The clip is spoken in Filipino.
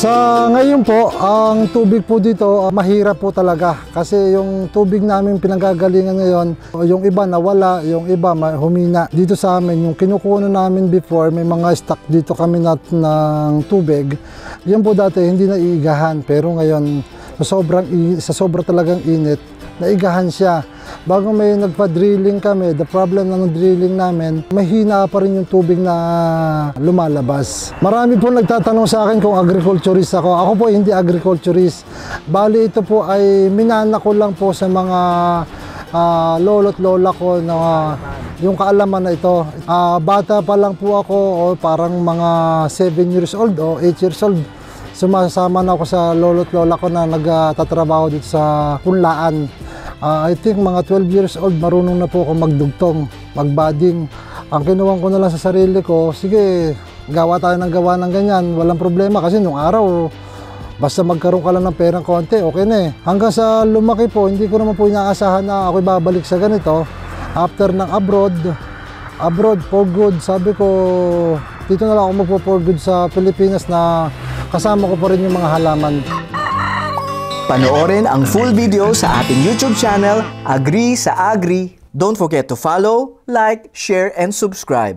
Sa ngayon po, ang tubig po dito mahirap po talaga kasi yung tubig namin pinanggagalingan ngayon, yung iba nawala, yung iba humina. Dito sa amin, yung kinukuha namin before, may mga stock dito kami ng tubig. Yan po dati hindi naiigahan, pero ngayon sa sobra talagang init, naigahan siya. Bago may nagpa-drilling kami, the problem ng drilling namin, mahina pa rin yung tubig na lumalabas. Marami po nagtatanong sa akin kung agriculturist ako. Ako po hindi agriculturist. Bali ito po ay minana ko lang po sa mga lolo't lola ko na yung kaalaman na ito. Bata pa lang po ako, o parang mga 7 years old o 8 years old. Sumasama na ako sa lolo't lola ko na nagtatrabaho dito sa punlaan. I think mga 12 years old, marunong na po ako magdugtong, magbading. Ang kinuwang ko na lang sa sarili ko, sige, gawa tayo ng gawa ng ganyan, walang problema. Kasi nung araw, basta magkaroon ka lang ng perang konti, okay na eh. Hanggang sa lumaki po, hindi ko naman po inaasahan na ako'y babalik sa ganito. After ng abroad for good, sabi ko, dito na lang ako magpo-for good sa Pilipinas na kasama ko pa rin yung mga halaman. Panoorin ang full video sa ating YouTube channel, Agri sa Agri. Don't forget to follow, like, share, and subscribe.